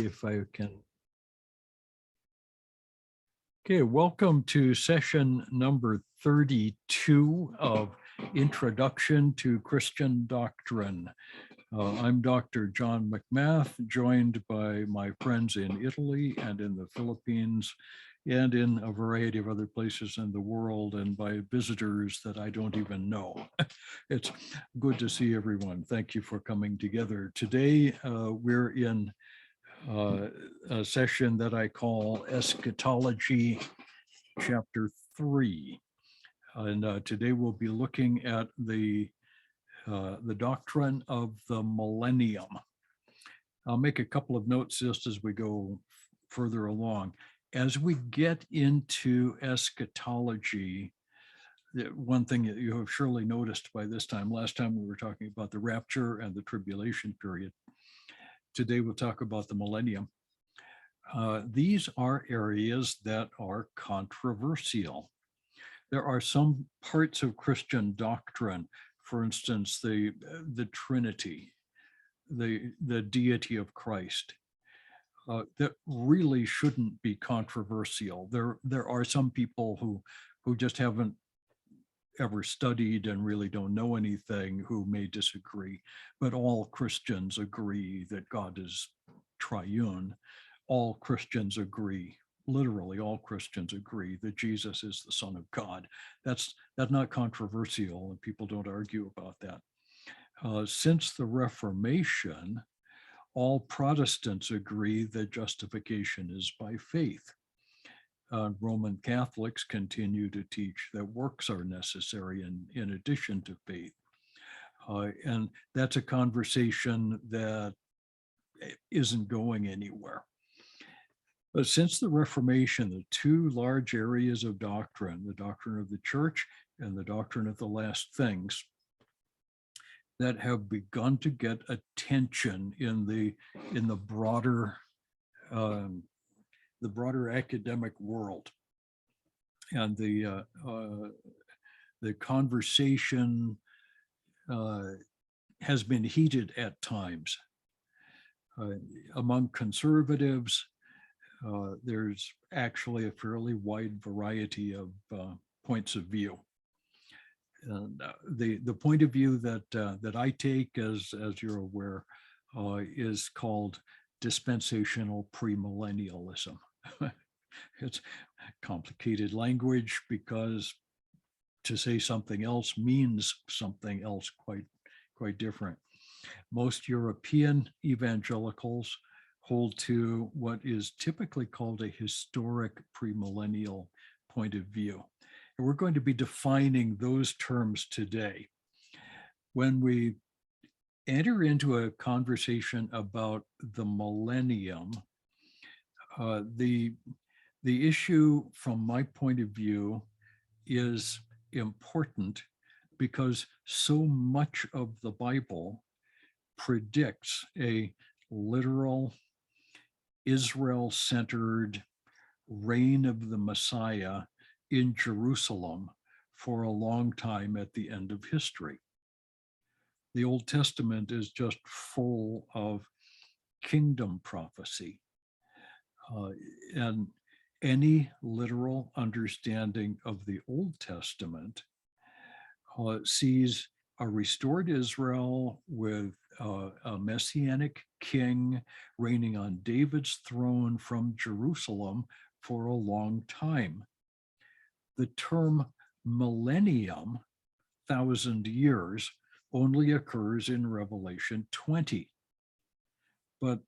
if I can. Okay, welcome to session number 32 of Introduction to Christian Doctrine. I'm Dr. John McMath, joined by my friends in Italy and in the Philippines and in a variety of other places in the world, and by visitors that I don't even know. It's good to see everyone. Thank you for coming together. Today, we're in a session that I call Eschatology, Chapter 3. And today we'll be looking at the doctrine of the millennium. I'll make a couple of notes just as we go further along. As we get into eschatology, one thing that you have surely noticed by this time, last time we were talking about the rapture and the tribulation period. Today we'll talk about the millennium. These are areas that are controversial. There are some parts of Christian doctrine, for instance, the Trinity, the deity of Christ, that really shouldn't be controversial. There are some people who just haven't ever studied and really don't know anything who may disagree, but all Christians agree that God is triune. All Christians agree, literally all Christians agree, that Jesus is the Son of God. That's not controversial, and people don't argue about that. Since the Reformation, all Protestants agree that justification is by faith. Roman Catholics continue to teach that works are necessary in addition to faith. And that's a conversation that isn't going anywhere. But since the Reformation, the two large areas of doctrine, the doctrine of the church and the doctrine of the last things, that have begun to get attention in the broader academic world, and the conversation has been heated at times among conservatives. There's actually a fairly wide variety of points of view. And the point of view that I take, as you're aware, is called dispensational premillennialism. It's complicated language because to say something else means something else quite different. Most European evangelicals hold to what is typically called a historic premillennial point of view. And we're going to be defining those terms today. When we enter into a conversation about the millennium, the issue from my point of view is important because so much of the Bible predicts a literal Israel-centered reign of the Messiah in Jerusalem for a long time at the end of history. The Old Testament is just full of kingdom prophecy. And any literal understanding of the Old Testament sees a restored Israel with a messianic king reigning on David's throne from Jerusalem for a long time. The term millennium, 1,000 years, only occurs in Revelation 20. But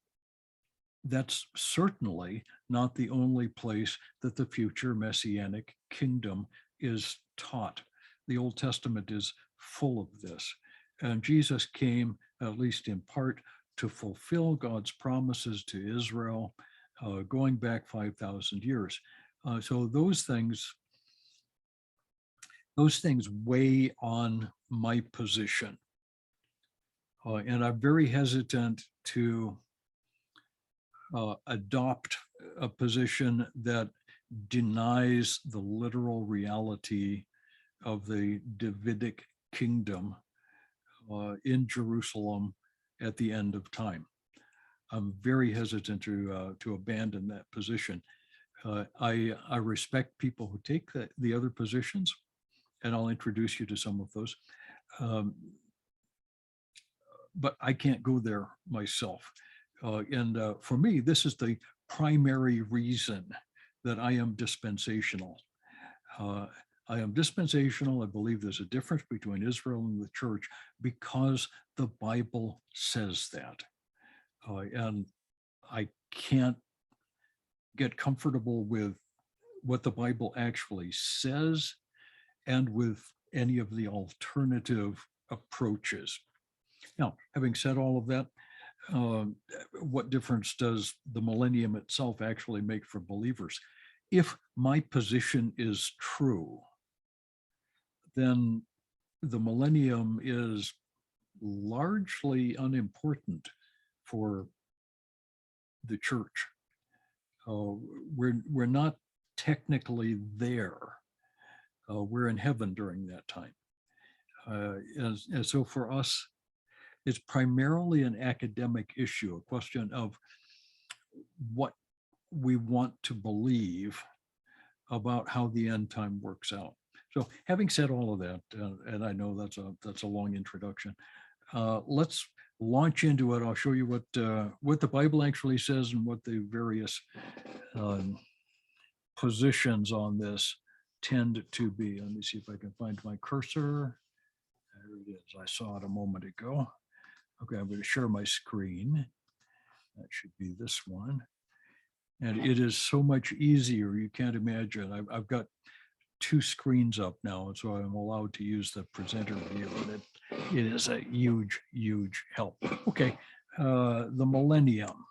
that's certainly not the only place that the future messianic kingdom is taught. The Old Testament is full of this. And Jesus came, at least in part, to fulfill God's promises to Israel, going back 5,000 years. So those things weigh on my position. And I'm very hesitant to adopt a position that denies the literal reality of the Davidic kingdom in Jerusalem at the end of time. I'm very hesitant to abandon that position. I respect people who take the other positions, and I'll introduce you to some of those. But I can't go there myself. And for me, this is the primary reason that I am dispensational. I am dispensational. I believe there's a difference between Israel and the church because the Bible says that. And I can't get comfortable with what the Bible actually says and with any of the alternative approaches. Now, having said all of that, what difference does the millennium itself actually make for believers? If my position is true, then the millennium is largely unimportant for the church. We're not technically there. We're in heaven during that time. And so for us, it's primarily an academic issue, a question of what we want to believe about how the end time works out. So having said all of that, and I know that's a long introduction, let's launch into it. I'll show you what the Bible actually says and what the various positions on this tend to be. Let me see if I can find my cursor. There it is. I saw it a moment ago. Okay, I'm going to share my screen. That should be this one. And it is so much easier. You can't imagine. I've got two screens up now, and so I'm allowed to use the presenter view. And it is a huge, huge help. Okay, the millennium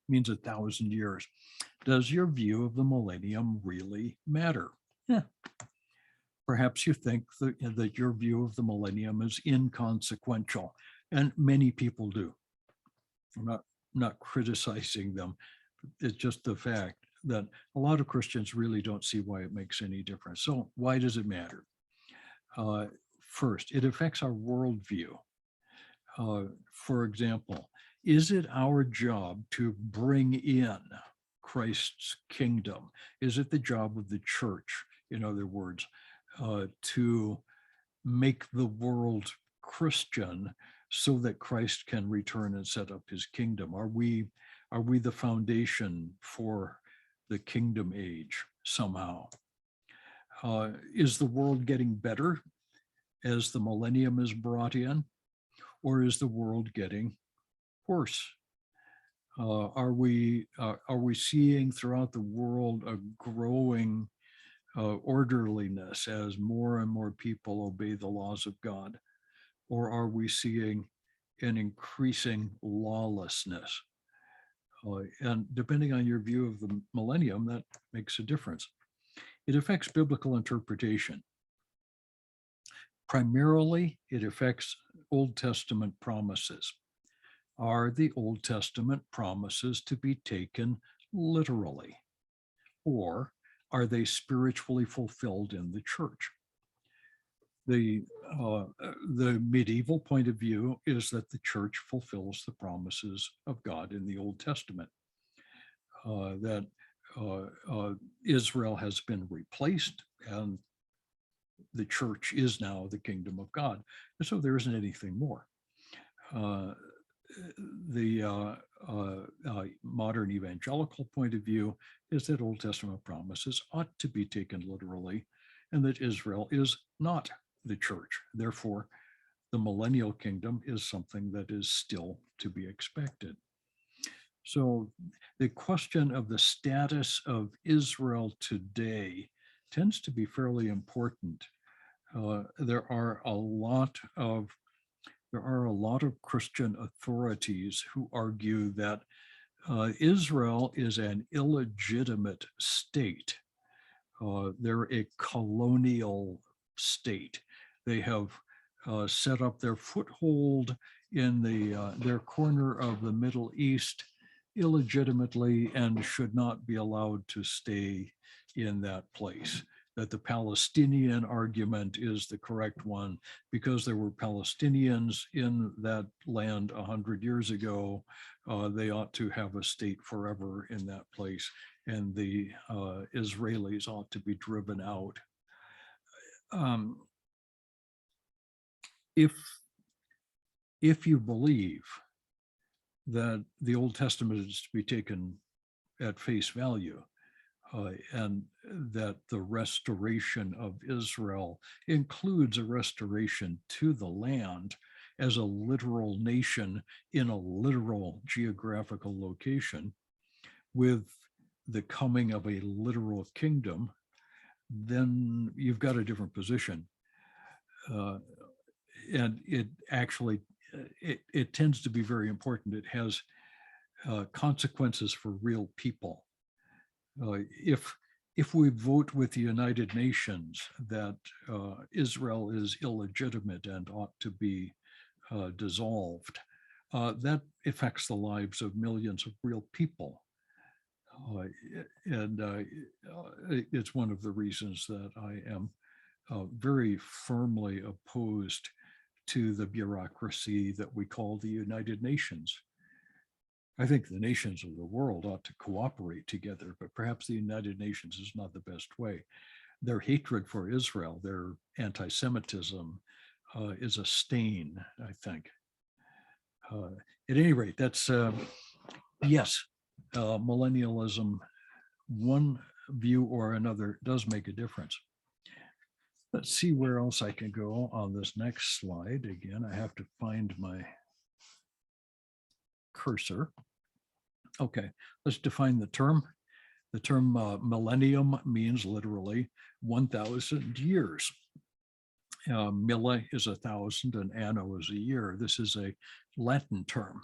means 1,000 years. Does your view of the millennium really matter? Yeah. Perhaps you think that your view of the millennium is inconsequential, and many people do. I'm not criticizing them. It's just the fact that a lot of Christians really don't see why it makes any difference. So why does it matter? First, it affects our worldview. For example, is it our job to bring in Christ's kingdom? Is it the job of the church, in other words, to make the world Christian so that Christ can return and set up his kingdom? Are we the foundation for the kingdom age somehow? Is the world getting better as the millennium is brought in, or is the world getting worse? Are we seeing throughout the world a growing orderliness as more and more people obey the laws of God? Or are we seeing an increasing lawlessness? And depending on your view of the millennium, that makes a difference. It affects biblical interpretation. Primarily, it affects Old Testament promises. Are the Old Testament promises to be taken literally? Or are they spiritually fulfilled in the church? The medieval point of view is that the church fulfills the promises of God in the Old Testament, that Israel has been replaced and the church is now the kingdom of God. And so there isn't anything more. The modern evangelical point of view is that Old Testament promises ought to be taken literally, and that Israel is not the church. Therefore, the millennial kingdom is something that is still to be expected. So the question of the status of Israel today tends to be fairly important. There are a lot of Christian authorities who argue that Israel is an illegitimate state. They're a colonial state. They have set up their foothold in their corner of the Middle East illegitimately and should not be allowed to stay in that place. that the Palestinian argument is the correct one because there were Palestinians in that land 100 years ago. They ought to have a state forever in that place, and the Israelis ought to be driven out. If you believe that the Old Testament is to be taken at face value, and that the restoration of Israel includes a restoration to the land as a literal nation in a literal geographical location with the coming of a literal kingdom, then you've got a different position. And it actually, it tends to be very important. It has consequences for real people. If we vote with the United Nations that Israel is illegitimate and ought to be dissolved, that affects the lives of millions of real people. And it's one of the reasons that I am very firmly opposed to the bureaucracy that we call the United Nations. I think the nations of the world ought to cooperate together, but perhaps the United Nations is not the best way. Their hatred for Israel, their anti-Semitism is a stain, I think. At any rate, that's, yes, millennialism, one view or another does make a difference. Let's see where else I can go on this next slide. Again, I have to find my cursor. Okay, let's define the term. The term millennium means literally 1,000 years. Mille is 1,000 and anno is a year. This is a Latin term.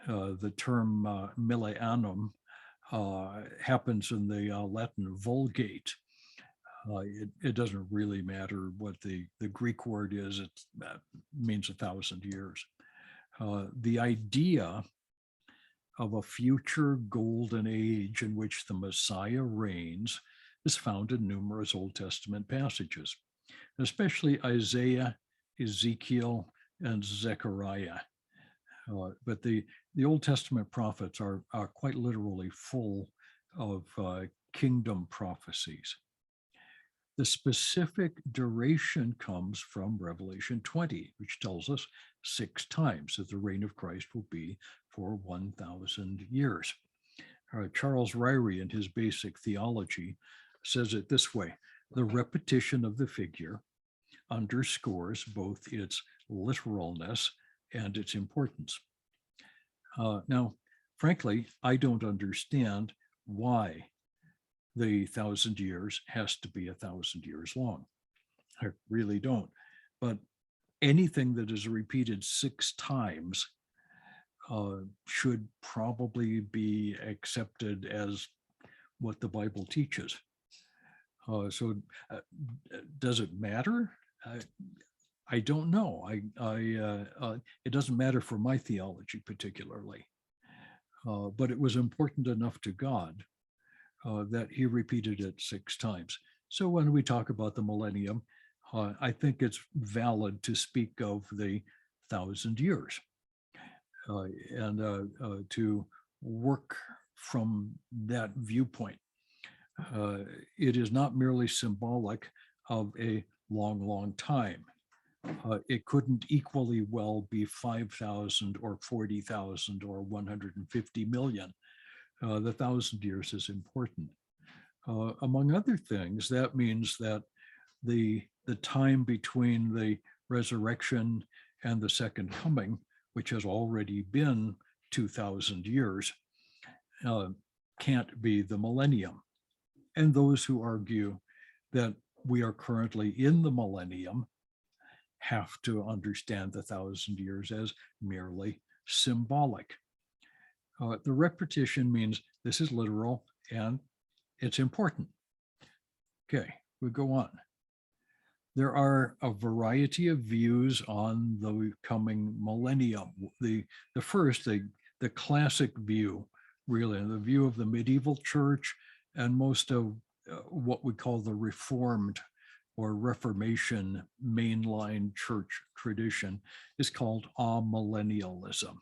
The term millennium happens in the Latin Vulgate. It doesn't really matter what the Greek word is. It means 1,000 years. The idea of a future golden age in which the Messiah reigns is found in numerous Old Testament passages, especially Isaiah, Ezekiel, and Zechariah. But the Old Testament prophets are quite literally full of kingdom prophecies. The specific duration comes from Revelation 20, which tells us 6 times that the reign of Christ will be for 1,000 years. Charles Ryrie, in his basic theology, says it this way: the repetition of the figure underscores both its literalness and its importance. Now, frankly, I don't understand why the 1,000 years has to be 1,000 years long. I really don't. But anything that is repeated 6 times should probably be accepted as what the Bible teaches. So does it matter? I don't know. It doesn't matter for my theology particularly, but it was important enough to God that he repeated it 6 times. So when we talk about the millennium, I think it's valid to speak of the 1,000 years and to work from that viewpoint. It is not merely symbolic of a long, long time. It couldn't equally well be 5,000 or 40,000 or 150 million. The 1,000 years is important. Among other things, that means that the time between the resurrection and the second coming, which has already been 2,000 years, can't be the millennium. And those who argue that we are currently in the millennium have to understand the 1,000 years as merely symbolic. The repetition means this is literal and it's important. Okay, we go on. There are a variety of views on the coming millennium. The first, the classic view, really, the view of the medieval church and most of what we call the Reformed or Reformation mainline church tradition is called amillennialism.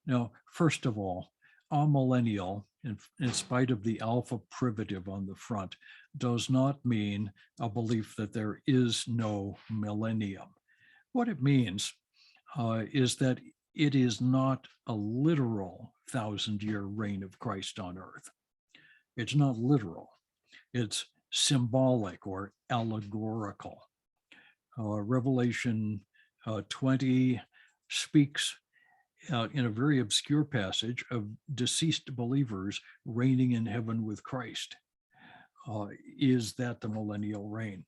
Now, first of all, amillennial, in spite of the alpha privative on the front, does not mean a belief that there is no millennium. What it means is that it is not a literal 1,000-year reign of Christ on earth. It's not literal. It's symbolic or allegorical. Revelation 20 speaks in a very obscure passage of deceased believers reigning in heaven with Christ. Is that the millennial reign?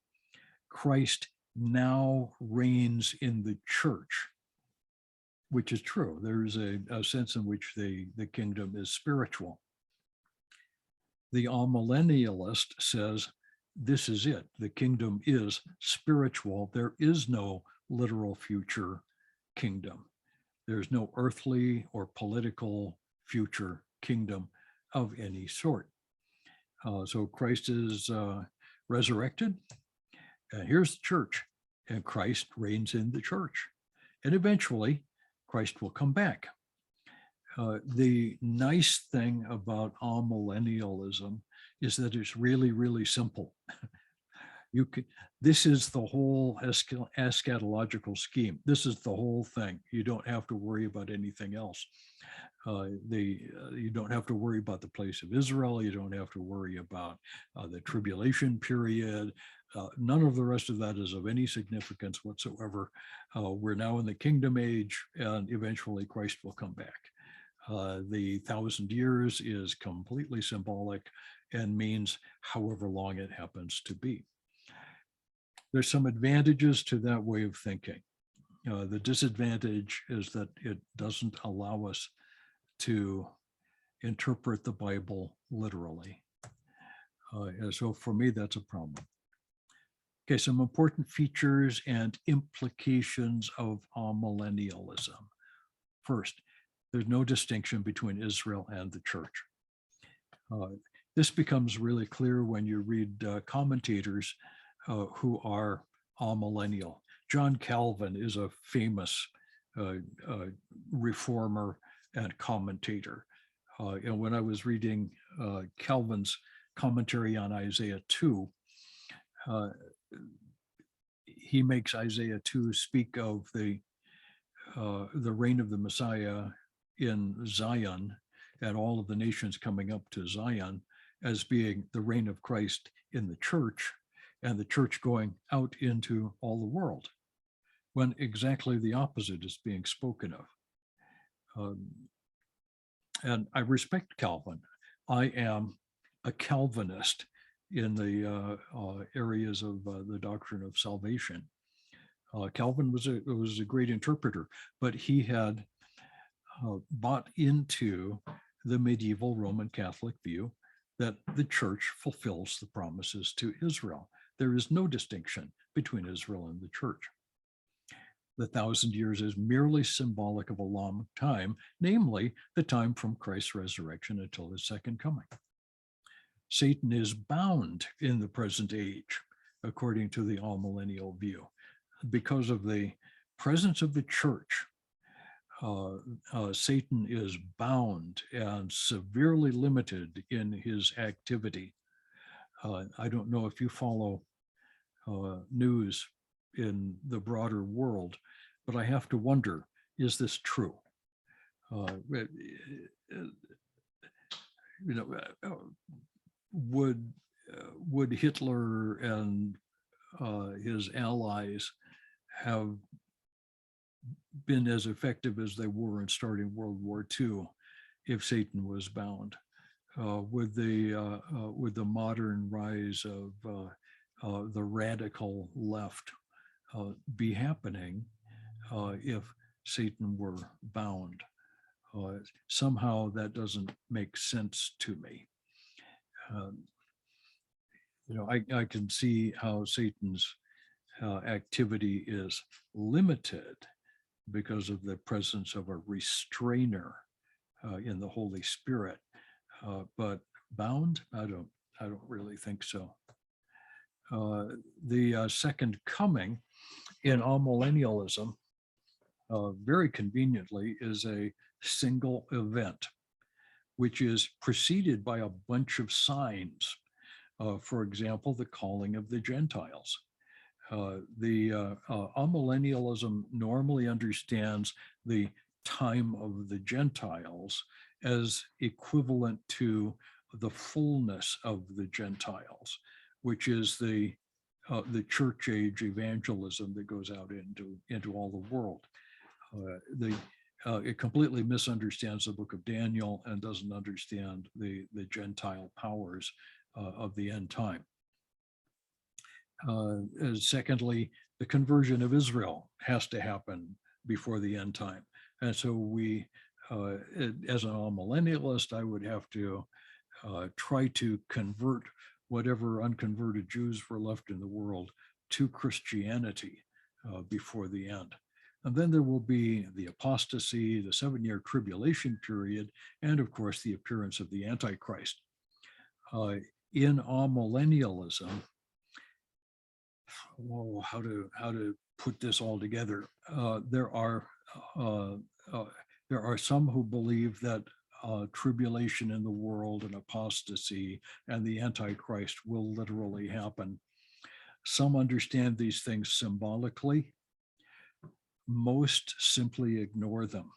Christ now reigns in the church, which is true. There is a sense in which the kingdom is spiritual. The amillennialist says, this is it. The kingdom is spiritual. There is no literal future kingdom. There's no earthly or political future kingdom of any sort. So Christ is resurrected, and here's the church, and Christ reigns in the church. And eventually, Christ will come back. The nice thing about amillennialism is that it's really, really simple. This is the whole eschatological scheme. This is the whole thing. You don't have to worry about anything else. You don't have to worry about the place of Israel. You don't have to worry about the tribulation period. None of the rest of that is of any significance whatsoever. We're now in the kingdom age, and eventually Christ will come back. The 1,000 years is completely symbolic and means however long it happens to be. There's some advantages to that way of thinking. The disadvantage is that it doesn't allow us to interpret the Bible literally. And so for me, that's a problem. Okay, some important features and implications of amillennialism. First, there's no distinction between Israel and the church. This becomes really clear when you read commentators who are amillennial. John Calvin is a famous reformer and commentator. And when I was reading Calvin's commentary on Isaiah 2, he makes Isaiah 2 speak of the reign of the Messiah in Zion and all of the nations coming up to Zion as being the reign of Christ in the church and the church going out into all the world, when exactly the opposite is being spoken of. And I respect Calvin. I am a Calvinist in the areas of the doctrine of salvation. Calvin was a great interpreter, but he had bought into the medieval Roman Catholic view that the church fulfills the promises to Israel. There is no distinction between Israel and the church. The 1,000 years is merely symbolic of a long time, namely the time from Christ's resurrection until his second coming. Satan is bound in the present age, according to the all-millennial view, because of the presence of the church. Satan is bound and severely limited in his activity. I don't know if you follow news in the broader world, but I have to wonder, is this true? Would Hitler and his allies have been as effective as they were in starting World War II if Satan was bound? Would the modern rise of the radical left be happening if Satan were bound? Somehow that doesn't make sense to me. I can see how Satan's activity is limited because of the presence of a restrainer in the Holy Spirit, but bound, I I don't really think so. The second coming in amillennialism, very conveniently, is a single event, which is preceded by a bunch of signs. For example, the calling of the Gentiles. Amillennialism normally understands the time of the Gentiles as equivalent to the fullness of the Gentiles, which is the church age evangelism that goes out into all the world. It completely misunderstands the book of Daniel and doesn't understand the Gentile powers of the end time. Secondly, the conversion of Israel has to happen before the end time. And so we, as an amillennialist, I would have to try to convert whatever unconverted Jews were left in the world to Christianity before the end. And then there will be the apostasy, the 7-year tribulation period, and of course, the appearance of the Antichrist. In amillennialism, how to put this all together? There are some who believe that tribulation in the world and apostasy and the Antichrist will literally happen. Some understand these things symbolically. Most simply ignore them.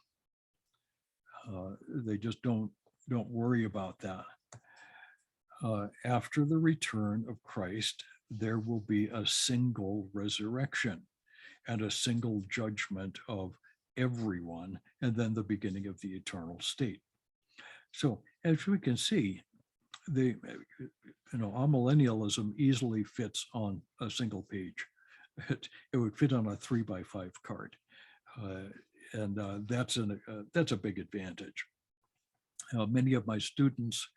They just don't worry about that. After the return of Christ, there will be a single resurrection and a single judgment of everyone, and then the beginning of the eternal state. So as we can see, amillennialism easily fits on a single page. It would fit on a 3x5 card, and that's a big advantage. Many of my students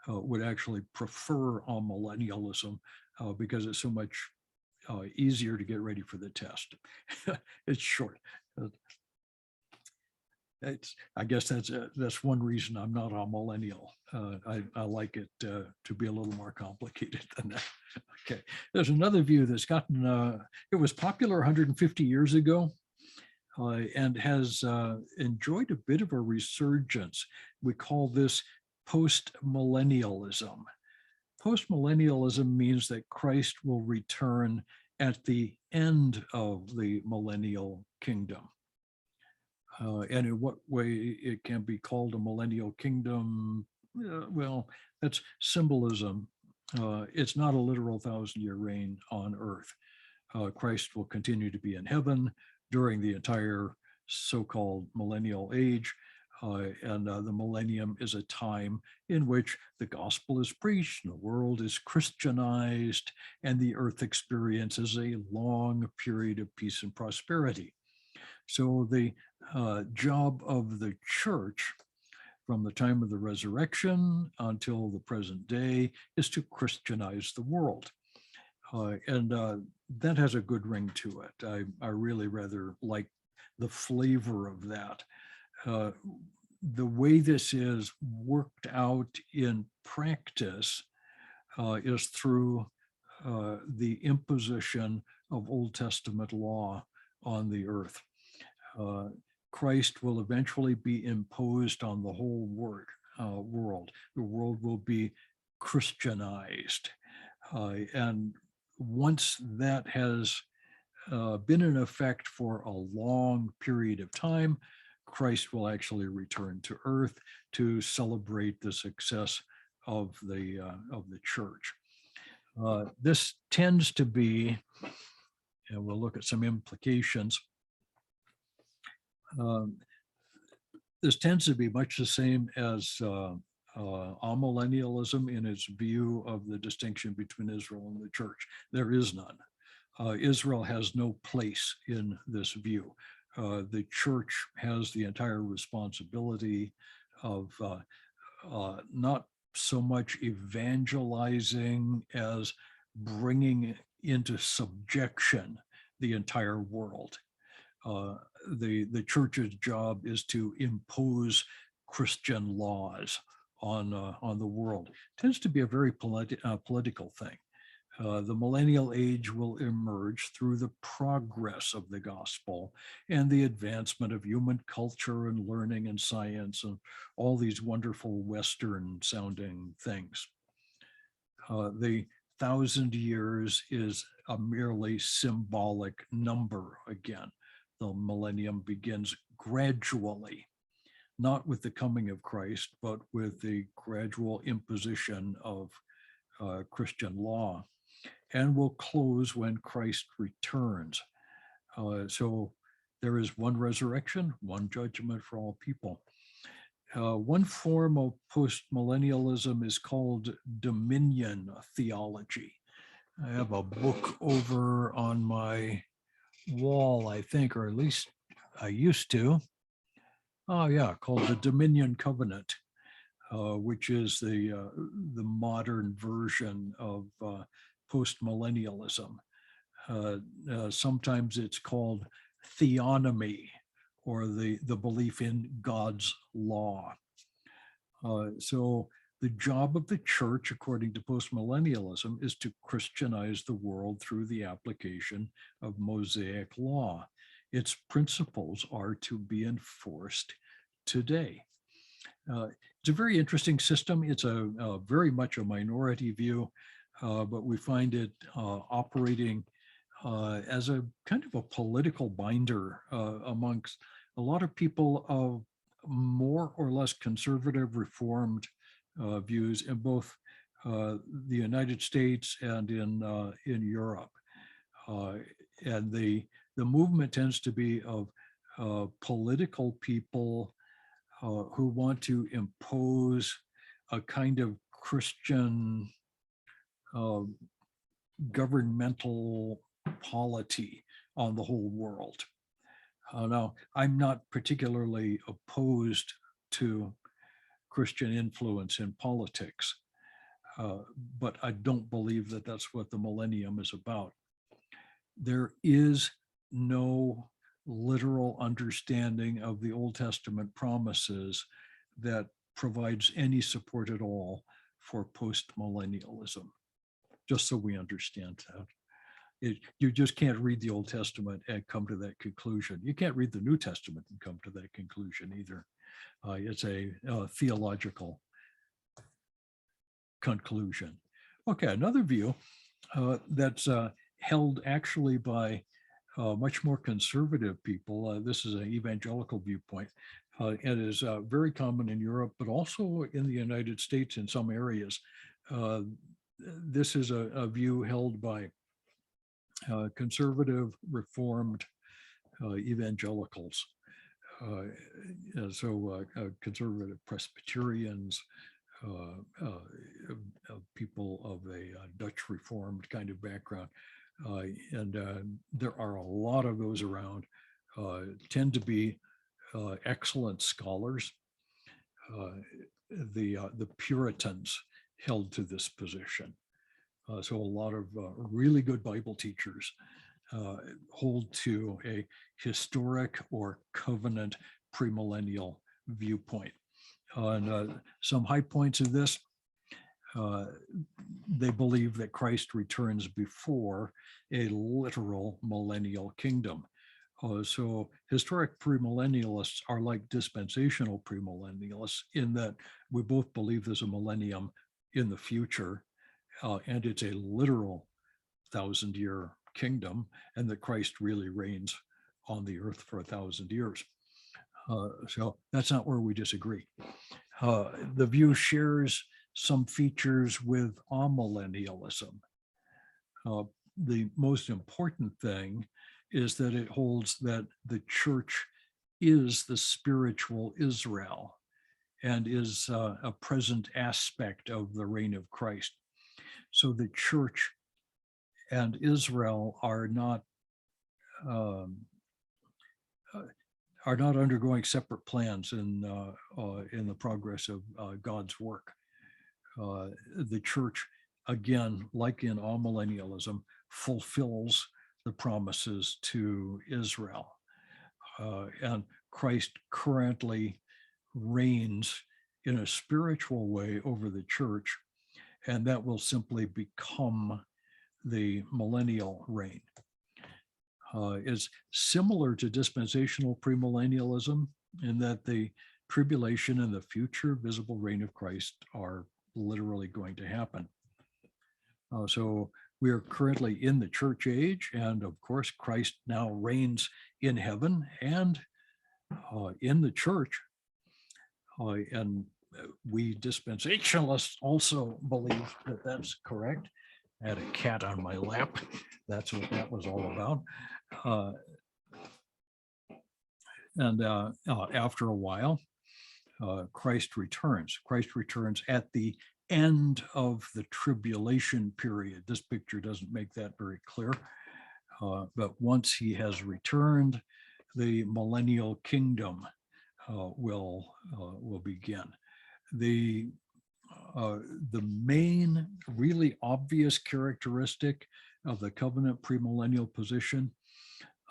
would actually prefer amillennialism because it's so much easier to get ready for the test. It's short. I guess that's one reason I'm not a millennial. I like it to be a little more complicated than that. Okay, there's another view that's gotten, it was popular 150 years ago and has enjoyed a bit of a resurgence. We call this post-millennialism. Post-millennialism means that Christ will return at the end of the millennial kingdom. And in what way it can be called a millennial kingdom? Well, that's symbolism. It's not a literal 1,000-year reign on earth. Christ will continue to be in heaven during the entire so-called millennial age. And the millennium is a time in which the gospel is preached, and the world is Christianized, and the earth experiences a long period of peace and prosperity. So the job of the church from the time of the resurrection until the present day is to Christianize the world. And that has a good ring to it. I really rather like the flavor of that. The way this is worked out in practice is through the imposition of Old Testament law on the earth. Christ will eventually be imposed on the whole world. The world will be Christianized. And once that has been in effect for a long period of time, Christ will actually return to earth to celebrate the success of the church. This tends to be, and we'll look at some implications. This tends to be much the same as amillennialism in its view of the distinction between Israel and the church. There is none. Israel has no place in this view. The church has the entire responsibility of not so much evangelizing as bringing into subjection the entire world. The church's job is to impose Christian laws on the world. It tends to be a very political thing. The millennial age will emerge through the progress of the gospel and the advancement of human culture and learning and science and all these wonderful Western sounding things. The 1,000 years is a merely symbolic number again. The millennium begins gradually, not with the coming of Christ, but with the gradual imposition of Christian law, and will close when Christ returns. So there is one resurrection, one judgment for all people. One form of postmillennialism is called dominion theology. I have a book over on my wall, I think, or at least I used to. Oh yeah, called the Dominion Covenant, which is the modern version of postmillennialism. Sometimes it's called theonomy, or the belief in God's law. So the job of the church, according to postmillennialism, is to Christianize the world through the application of Mosaic law. Its principles are to be enforced today. It's a very interesting system. It's a very much a minority view, but we find it operating as a kind of a political binder amongst a lot of people of more or less conservative, reformed views in both the United States and in Europe. And the movement tends to be of political people who want to impose a kind of Christian governmental polity on the whole world. Now, I'm not particularly opposed to Christian influence in politics, but I don't believe that that's what the millennium is about. There is no literal understanding of the Old Testament promises that provides any support at all for postmillennialism, just so we understand that. You just can't read the Old Testament and come to that conclusion. You can't read the New Testament and come to that conclusion either. It's a theological conclusion. Okay, another view that's held actually by much more conservative people. This is an evangelical viewpoint. It is very common in Europe, but also in the United States in some areas. This is a view held by conservative, reformed evangelicals. So conservative Presbyterians, people of a Dutch Reformed kind of background. And there are a lot of those around, tend to be excellent scholars. The Puritans held to this position. So a lot of really good Bible teachers hold to a historic or covenant premillennial viewpoint. And some high points of this, they believe that Christ returns before a literal millennial kingdom. So historic premillennialists are like dispensational premillennialists in that we both believe there's a millennium in the future, and it's a literal 1,000-year kingdom, and that Christ really reigns on the earth for 1,000 years. So that's not where we disagree. The view shares some features with amillennialism. The most important thing is that it holds that the church is the spiritual Israel and is a present aspect of the reign of Christ. So the church and Israel are not undergoing separate plans in the progress of God's work. The church, again, like in amillennialism, fulfills the promises to Israel. And Christ currently reigns in a spiritual way over the church, and that will simply become the millennial reign. Is similar to dispensational premillennialism in that the tribulation and the future visible reign of Christ are literally going to happen. So we are currently in the church age, and of course, Christ now reigns in heaven and in the church. And we dispensationalists also believe that that's correct. I had a cat on my lap. That's what that was all about. And after a while, Christ returns. Christ returns at the end of the tribulation period. This picture doesn't make that very clear. But once he has returned, the Millennial Kingdom will begin. The main really obvious characteristic of the covenant premillennial position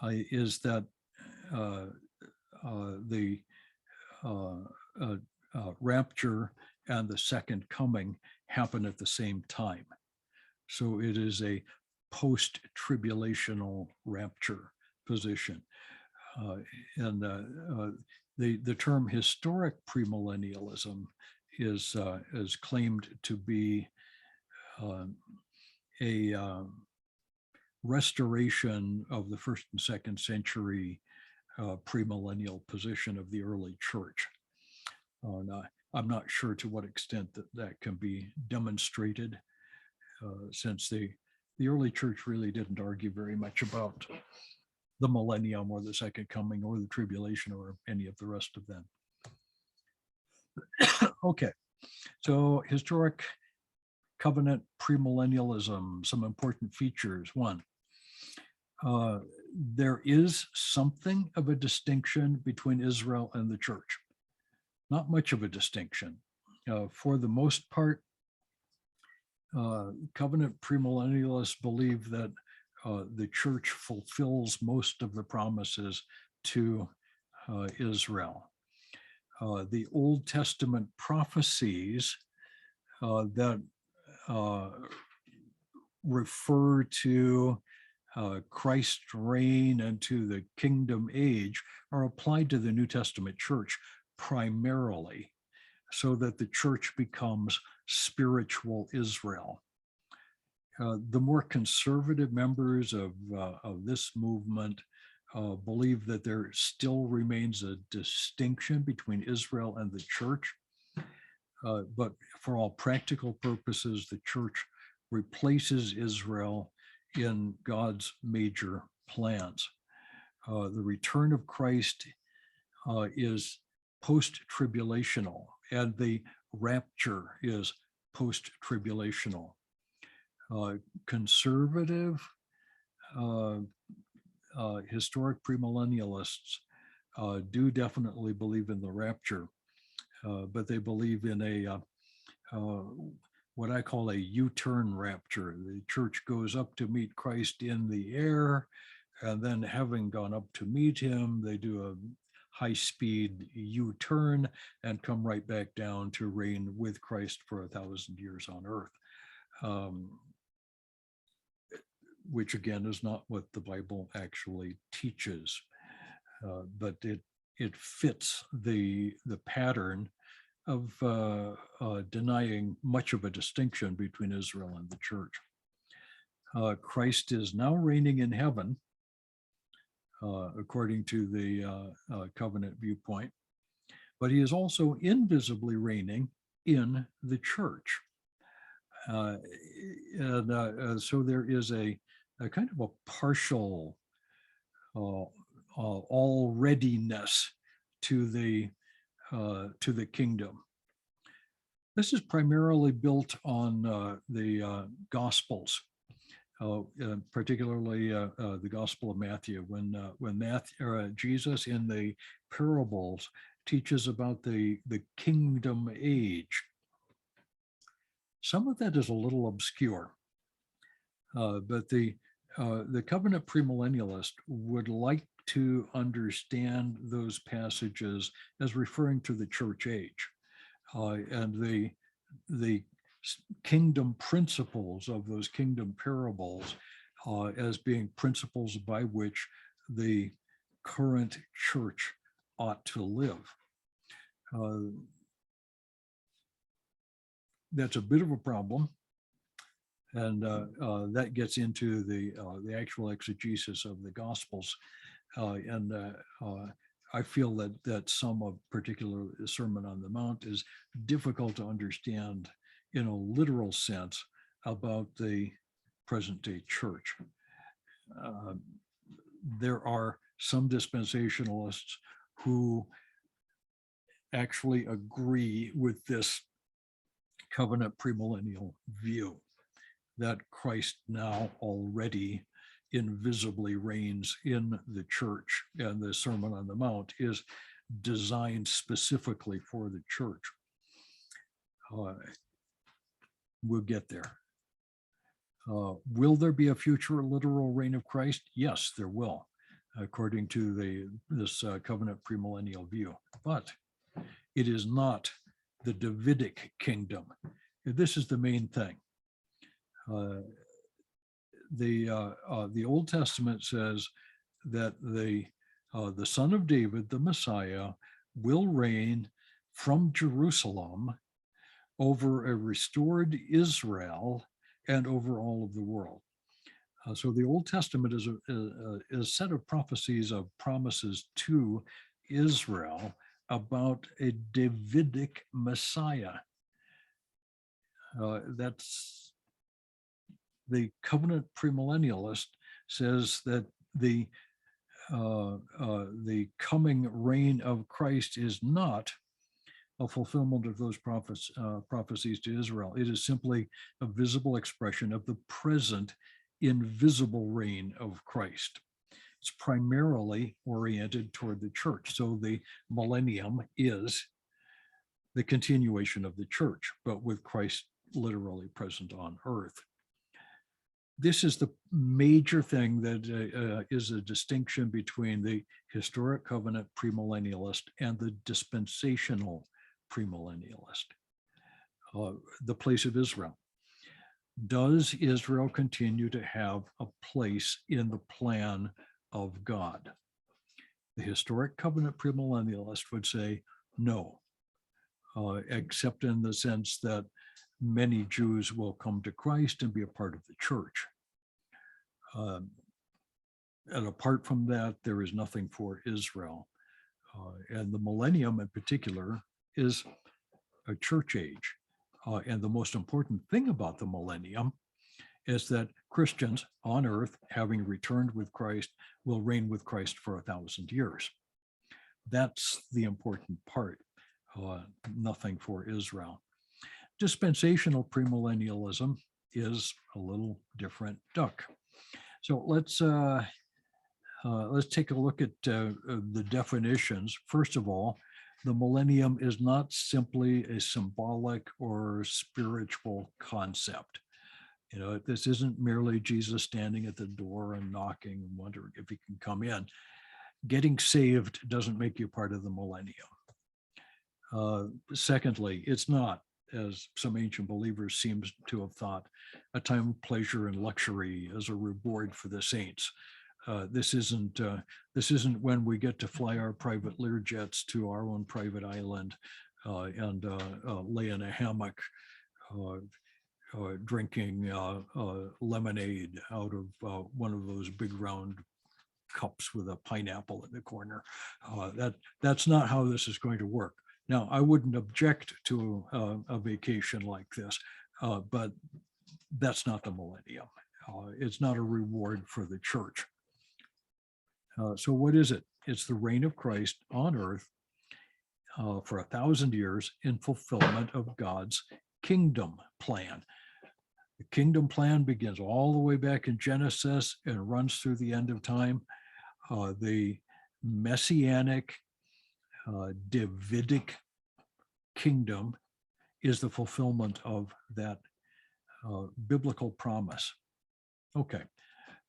is that the rapture and the second coming happen at the same time. So it is a post-tribulational rapture position. And the term historic premillennialism is claimed to be a restoration of the first and second century premillennial position of the early church. I'm not sure to what extent that can be demonstrated, since the early church really didn't argue very much about the millennium or the second coming or the tribulation or any of the rest of them. Okay, so historic covenant premillennialism, some important features. One, there is something of a distinction between Israel and the church. Not much of a distinction. For the most part, covenant premillennialists believe that the church fulfills most of the promises to Israel. The Old Testament prophecies that refer to Christ's reign and to the kingdom age are applied to the New Testament church primarily, so that the church becomes spiritual Israel. The more conservative members of this movement believe that there still remains a distinction between Israel and the church, but for all practical purposes, the church replaces Israel in God's major plans. The return of Christ is post-tribulational, and the rapture is post-tribulational. Conservative historic premillennialists do definitely believe in the rapture, but they believe in a what I call a U-turn rapture. The church goes up to meet Christ in the air, and then having gone up to meet him, they do a high-speed U-turn and come right back down to reign with Christ for 1,000 years on earth, which again is not what the Bible actually teaches, but it fits the pattern of denying much of a distinction between Israel and the church. Christ is now reigning in heaven, according to the covenant viewpoint, but he is also invisibly reigning in the church. So there is a kind of a partial alreadiness to the kingdom. This is primarily built on the Gospels. Particularly the Gospel of Matthew, when Jesus in the parables teaches about the kingdom age. Some of that is a little obscure, but the covenant premillennialist would like to understand those passages as referring to the church age. and the kingdom principles of those kingdom parables as being principles by which the current church ought to live. That's a bit of a problem, and that gets into the actual exegesis of the Gospels, and I feel that some of particular Sermon on the Mount is difficult to understand in a literal sense about the present day church. There are some dispensationalists who actually agree with this covenant premillennial view that Christ now already invisibly reigns in the church, and the Sermon on the Mount is designed specifically for the church. We'll get there. Will there be a future literal reign of Christ? Yes, there will, according to this covenant premillennial view. But it is not the Davidic kingdom. This is the main thing. The Old Testament says that the Son of David, the Messiah, will reign from Jerusalem over a restored Israel and over all of the world. So the Old Testament is a set of prophecies, of promises to Israel about a Davidic Messiah. That's the covenant premillennialist says that the coming reign of Christ is not a fulfillment of those prophecies to Israel. It is simply a visible expression of the present invisible reign of Christ. It's primarily oriented toward the church. So the millennium is the continuation of the church, but with Christ literally present on earth. This is the major thing that is a distinction between the historic covenant premillennialist and the dispensational premillennialist. The place of Israel. Does Israel continue to have a place in the plan of God? The historic covenant premillennialist would say no, except in the sense that many Jews will come to Christ and be a part of the church. And apart from that, there is nothing for Israel. And the millennium in particular is a church age. And the most important thing about the millennium is that Christians on earth, having returned with Christ, will reign with Christ for 1,000 years. That's the important part. Nothing for Israel. Dispensational premillennialism is a little different duck. So let's take a look at the definitions. First of all, the millennium is not simply a symbolic or spiritual concept. You know, this isn't merely Jesus standing at the door and knocking and wondering if he can come in. Getting saved doesn't make you part of the millennium. Secondly, it's not, as some ancient believers seem to have thought, a time of pleasure and luxury as a reward for the saints. This isn't when we get to fly our private Learjets to our own private island and lay in a hammock drinking lemonade out of one of those big round cups with a pineapple in the corner. That's not how this is going to work. Now, I wouldn't object to a vacation like this, but that's not the millennium. It's not a reward for the church. So what is it? It's the reign of Christ on earth for 1,000 years in fulfillment of God's kingdom plan. The kingdom plan begins all the way back in Genesis and runs through the end of time. The messianic Davidic kingdom is the fulfillment of that biblical promise. Okay,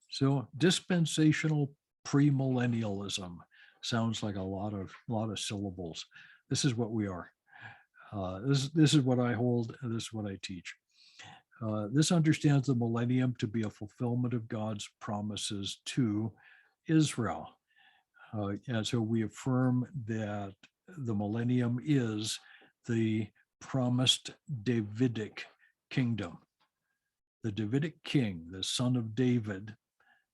so dispensational premillennialism sounds like a lot of syllables. This is what we are. This is what I hold, and this is what I teach. This understands the millennium to be a fulfillment of God's promises to Israel. And so we affirm that the millennium is the promised Davidic kingdom. The Davidic king, the son of David,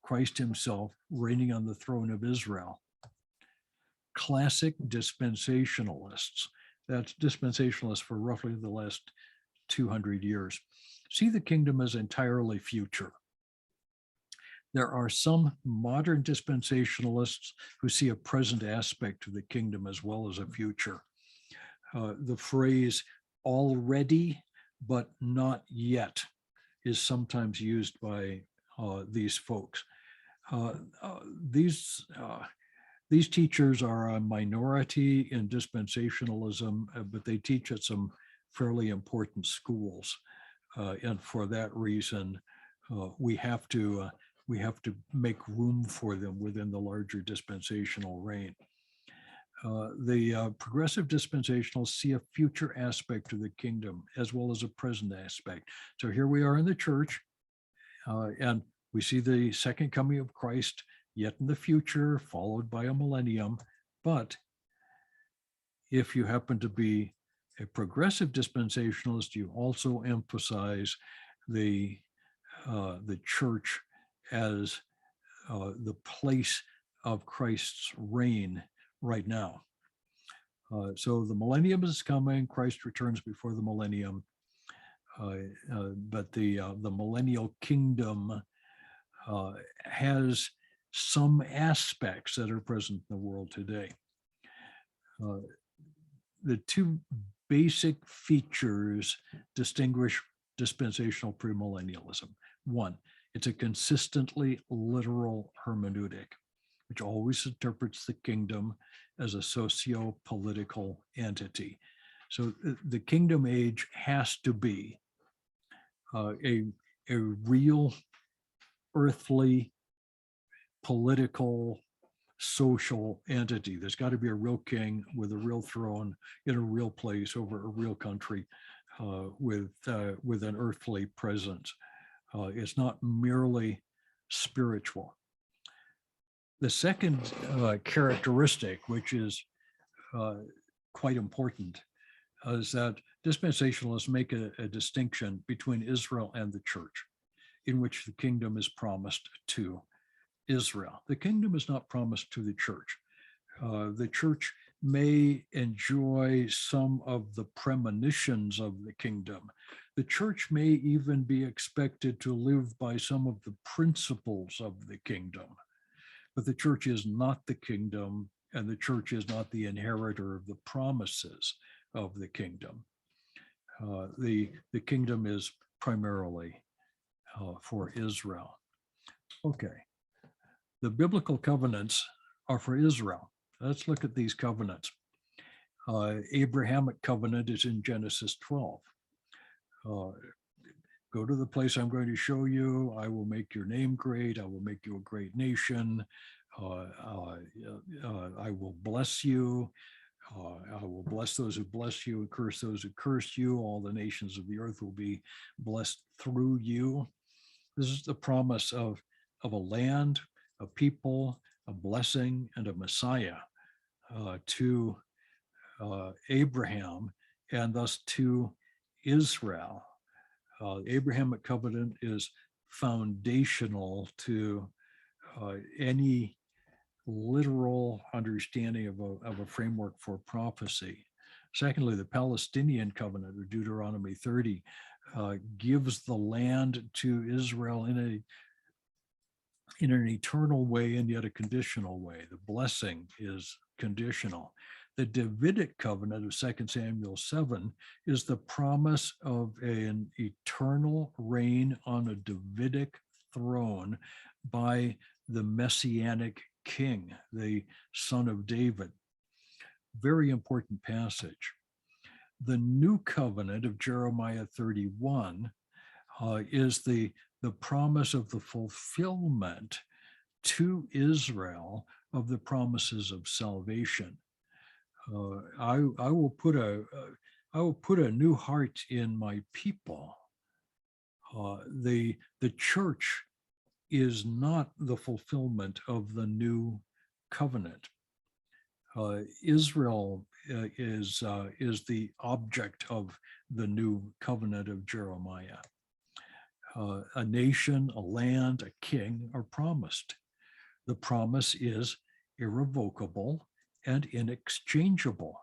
Christ himself, reigning on the throne of Israel. Classic dispensationalists, that's dispensationalists for roughly the last 200 years, see the kingdom as entirely future. There are some modern dispensationalists who see a present aspect to the kingdom as well as a future. The phrase already but not yet is sometimes used by these folks. These teachers are a minority in dispensationalism, but they teach at some fairly important schools. And for that reason, we have to make room for them within the larger dispensational reign. The progressive dispensationalists see a future aspect to the kingdom as well as a present aspect. So here we are in the church, and we see the second coming of Christ yet in the future, followed by a millennium. But if you happen to be a progressive dispensationalist, you also emphasize the church as the place of Christ's reign right now. So the millennium is coming. Christ returns before the millennium, but the millennial kingdom has some aspects that are present in the world today. The two basic features distinguish dispensational premillennialism. One, it's a consistently literal hermeneutic, which always interprets the kingdom as a socio-political entity. So the kingdom age has to be a real earthly political social entity. There's got to be a real king with a real throne in a real place over a real country with an earthly presence. It's not merely spiritual. The second characteristic, which is quite important, is that dispensationalists make a distinction between Israel and the church, in which the kingdom is promised to Israel. The kingdom is not promised to the church. The church may enjoy some of the premonitions of the kingdom. The church may even be expected to live by some of the principles of the kingdom. But the church is not the kingdom, and the church is not the inheritor of the promises of the kingdom. The kingdom is primarily for Israel. Okay. The biblical covenants are for Israel. Let's look at these covenants. Abrahamic covenant is in Genesis 12. Go to the place I'm going to show you. I will make your name great. I will make you a great nation. I will bless you. I will bless those who bless you and curse those who curse you. All the nations of the earth will be blessed through you. This is the promise of a land, a people, a blessing, and a Messiah to Abraham and thus to Israel. Abrahamic covenant is foundational to any literal understanding of a framework for prophecy. Secondly, the Palestinian covenant, or Deuteronomy 30, gives the land to Israel in an eternal way and yet a conditional way. The blessing is conditional. The Davidic covenant of 2 Samuel 7 is the promise of an eternal reign on a Davidic throne by the Messianic king, the son of David. Very important passage. The new covenant of Jeremiah 31 is the promise of the fulfillment to Israel of the promises of salvation. I will put a I will put a new heart in my people. The church is not the fulfillment of the new covenant. Israel is the object of the new covenant of Jeremiah. A nation, a land, a king are promised. The promise is irrevocable and inexchangeable.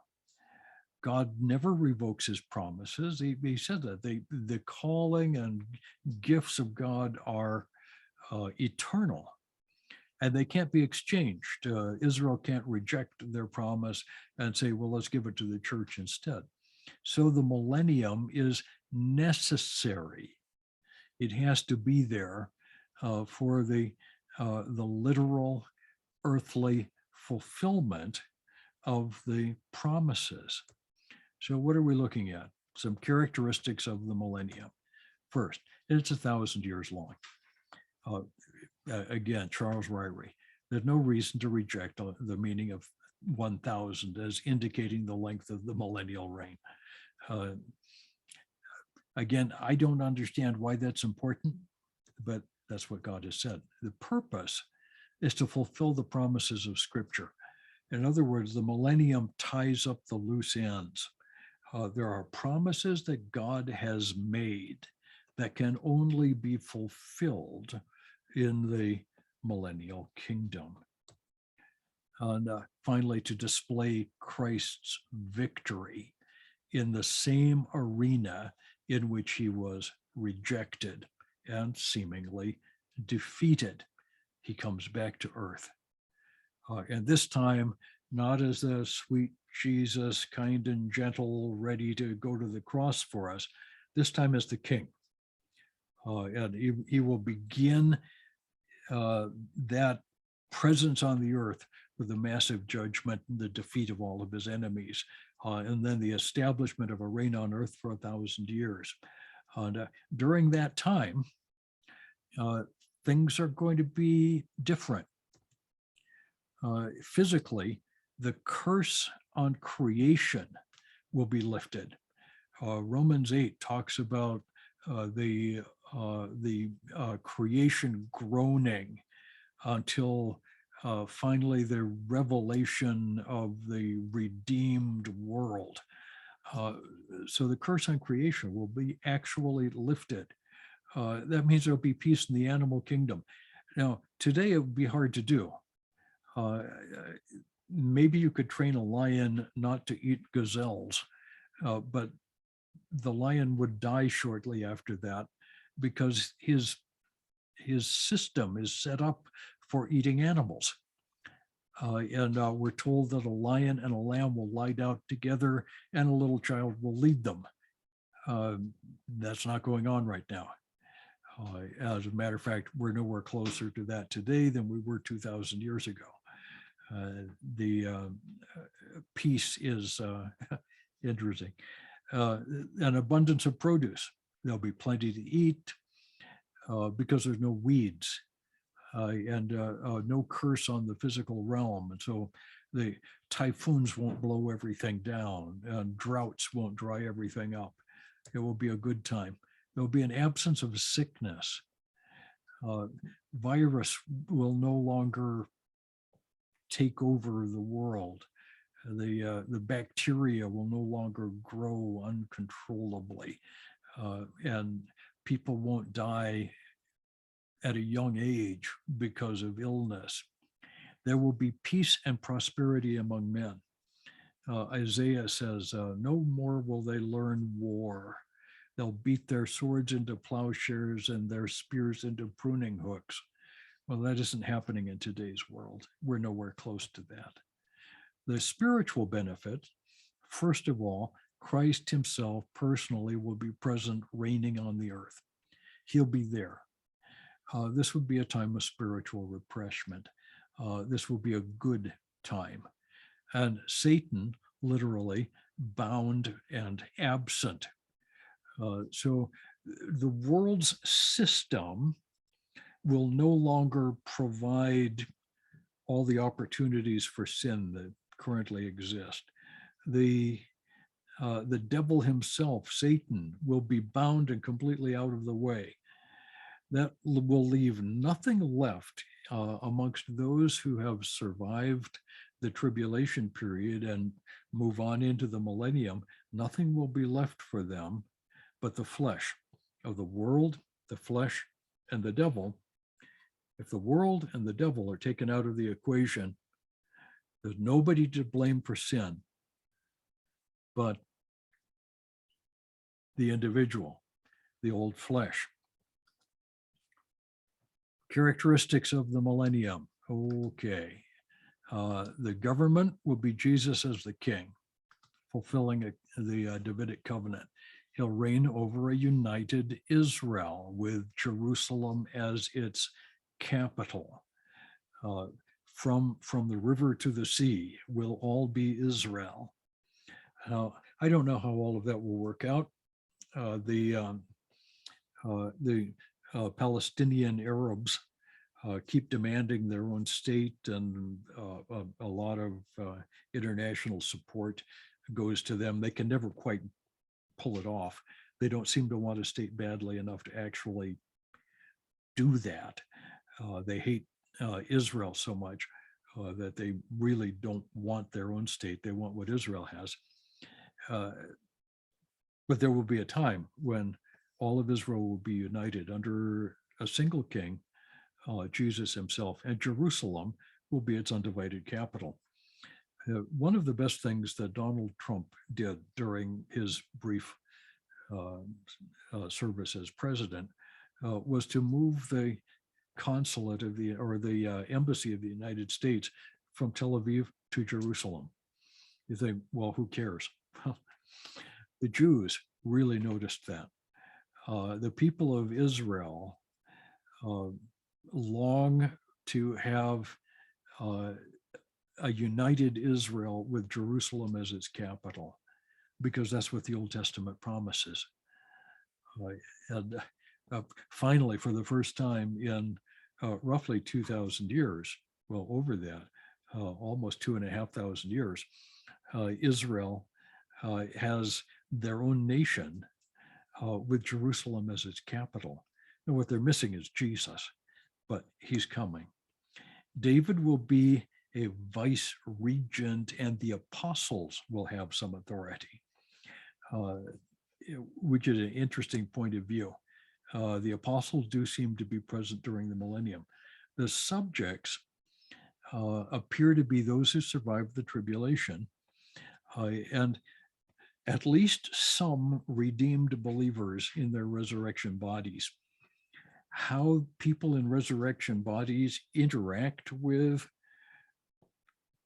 God never revokes his promises. He said that the calling and gifts of God are eternal, and they can't be exchanged. Israel can't reject their promise and say, well, let's give it to the church instead. So the millennium is necessary. It has to be there for the literal earthly fulfillment of the promises. So what are we looking at? Some characteristics of the millennium. First, it's 1,000 years long. Again, Charles Ryrie, there's no reason to reject the meaning of 1,000 as indicating the length of the millennial reign. Again, I don't understand why that's important, but that's what God has said. The purpose is to fulfill the promises of Scripture. In other words, the millennium ties up the loose ends. There are promises that God has made that can only be fulfilled in the millennial kingdom. And finally, to display Christ's victory in the same arena in which he was rejected and seemingly defeated. He comes back to earth. And this time, not as the sweet Jesus, kind and gentle, ready to go to the cross for us, this time as the king. And he will begin that presence on the earth with the massive judgment and the defeat of all of his enemies, and then the establishment of a reign on earth for 1,000 years. And during that time, things are going to be different. Physically, the curse on creation will be lifted. Romans 8 talks about the creation groaning until finally the revelation of the redeemed world. So the curse on creation will be actually lifted. That means there'll be peace in the animal kingdom. Now, today it would be hard to do. Maybe you could train a lion not to eat gazelles, but the lion would die shortly after that because his system is set up for eating animals. And we're told that a lion and a lamb will lie down together and a little child will lead them. That's not going on right now. As a matter of fact, we're nowhere closer to that today than we were 2,000 years ago. The peace is interesting. An abundance of produce. There'll be plenty to eat because there's no weeds and no curse on the physical realm. And so the typhoons won't blow everything down and droughts won't dry everything up. It will be a good time. There'll be an absence of sickness. Virus will no longer take over the world. The bacteria will no longer grow uncontrollably, and people won't die at a young age because of illness. There will be peace and prosperity among men. Isaiah says, no more will they learn war. They'll beat their swords into plowshares and their spears into pruning hooks. Well, that isn't happening in today's world. We're nowhere close to that. The spiritual benefit, first of all, Christ himself personally will be present, reigning on the earth. He'll be there. This would be a time of spiritual refreshment. This will be a good time. And Satan, literally, bound and absent. So the world's system will no longer provide all the opportunities for sin that currently exist. The The devil himself, Satan, will be bound and completely out of the way. That will leave nothing left amongst those who have survived the tribulation period and move on into the millennium. Nothing will be left for them but the flesh of the world, the flesh, and the devil. If the world and the devil are taken out of the equation, there's nobody to blame for sin but the individual, the old flesh. Characteristics of the millennium. Okay. The government will be Jesus as the king, fulfilling the Davidic covenant. He'll reign over a united Israel with Jerusalem as its capital. From the river to the sea will all be Israel. Now, I don't know how all of that will work out. The Palestinian Arabs keep demanding their own state, and a lot of international support goes to them. They can never quite pull it off. They don't seem to want a state badly enough to actually do that. They hate Israel so much that they really don't want their own state. They want what Israel has. But there will be a time when all of Israel will be united under a single king, Jesus himself, and Jerusalem will be its undivided capital. One of the best things that Donald Trump did during his brief service as president was to move the consulate of the embassy of the United States from Tel Aviv to Jerusalem. You think, well, who cares? The Jews really noticed that. The people of Israel long to have a united Israel with Jerusalem as its capital, because that's what the Old Testament promises. And finally, for the first time in roughly 2,000 years, well, over that, almost 2,500 years, Israel has their own nation with Jerusalem as its capital. And what they're missing is Jesus, but he's coming. David will be a vice regent, and the apostles will have some authority, which is an interesting point of view. The apostles do seem to be present during the millennium. The subjects appear to be those who survived the tribulation, and at least some redeemed believers in their resurrection bodies. How people in resurrection bodies interact with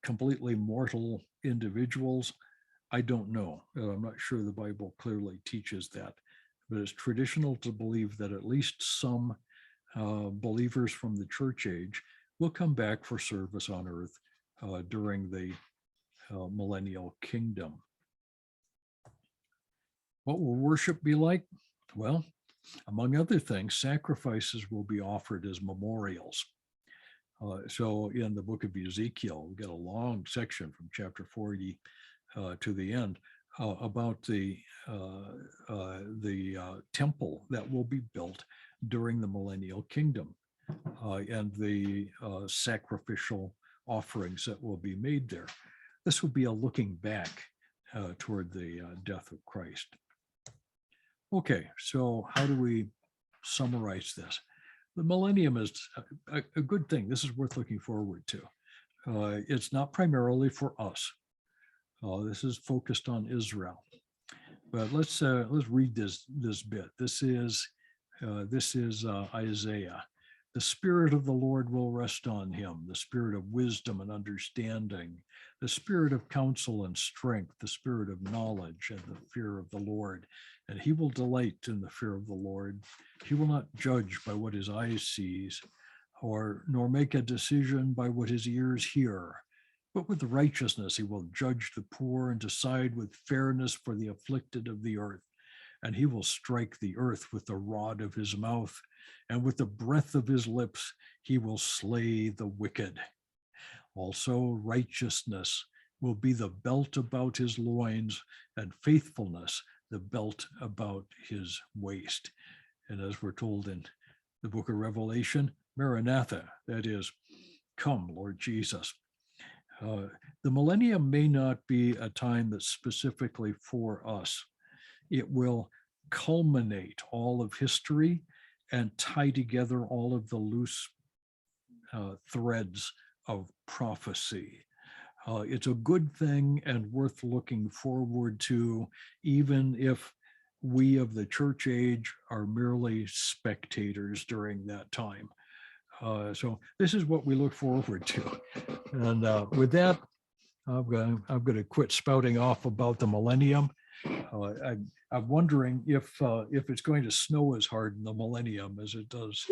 completely mortal individuals, I don't know. I'm not sure the Bible clearly teaches that, but it's traditional to believe that at least some believers from the church age will come back for service on earth during the Millennial Kingdom. What will worship be like? Well, among other things, sacrifices will be offered as memorials. So in the book of Ezekiel, we get a long section from chapter 40 to the end about the temple that will be built during the Millennial Kingdom and the sacrificial offerings that will be made there. This will be a looking back toward the death of Christ. Okay, so how do we summarize this? The millennium is a good thing. This is worth looking forward to. It's not primarily for us. This is focused on Israel. But let's read this bit. This is Isaiah. The Spirit of the Lord will rest on him, the Spirit of wisdom and understanding, the Spirit of counsel and strength, the Spirit of knowledge and the fear of the Lord. And he will delight in the fear of the Lord. He will not judge by what his eyes sees, nor make a decision by what his ears hear. But with righteousness he will judge the poor and decide with fairness for the afflicted of the earth. And he will strike the earth with the rod of his mouth, and with the breath of his lips he will slay the wicked. Also righteousness will be the belt about his loins, and faithfulness the belt about his waist. And as we're told in the book of Revelation, Maranatha, that is, come, Lord Jesus. The millennium may not be a time that's specifically for us. It will culminate all of history and tie together all of the loose threads of prophecy. It's a good thing and worth looking forward to, even if we of the church age are merely spectators during that time. So this is what we look forward to. And with that, I'm going to quit spouting off about the millennium. I'm wondering if it's going to snow as hard in the millennium as it does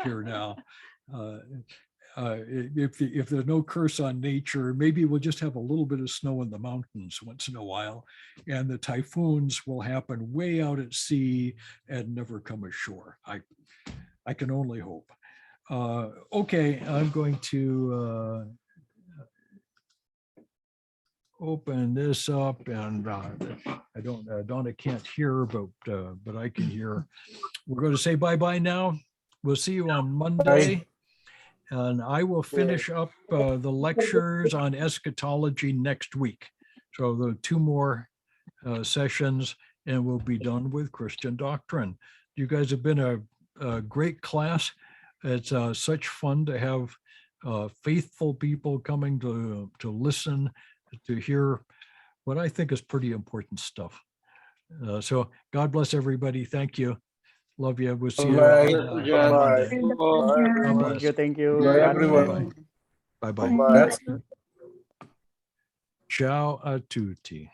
here now. If there's no curse on nature, maybe we'll just have a little bit of snow in the mountains once in a while, and the typhoons will happen way out at sea and never come ashore. I can only hope. Okay, I'm going to open this up, and I don't, Donna can't hear, but I can hear. We're going to say bye-bye now. We'll see you on Monday. Bye. And I will finish up the lectures on eschatology next week. So the 2 more sessions, and we'll be done with Christian doctrine. You guys have been a great class. It's such fun to have faithful people coming to listen, to hear what I think is pretty important stuff. So God bless everybody. Thank you. Love you. We'll see you Bye. on Bye. Monday. Bye. God bless. Thank you. Bye, God everyone. bless. Bye-bye. Bye. Ciao a tutti.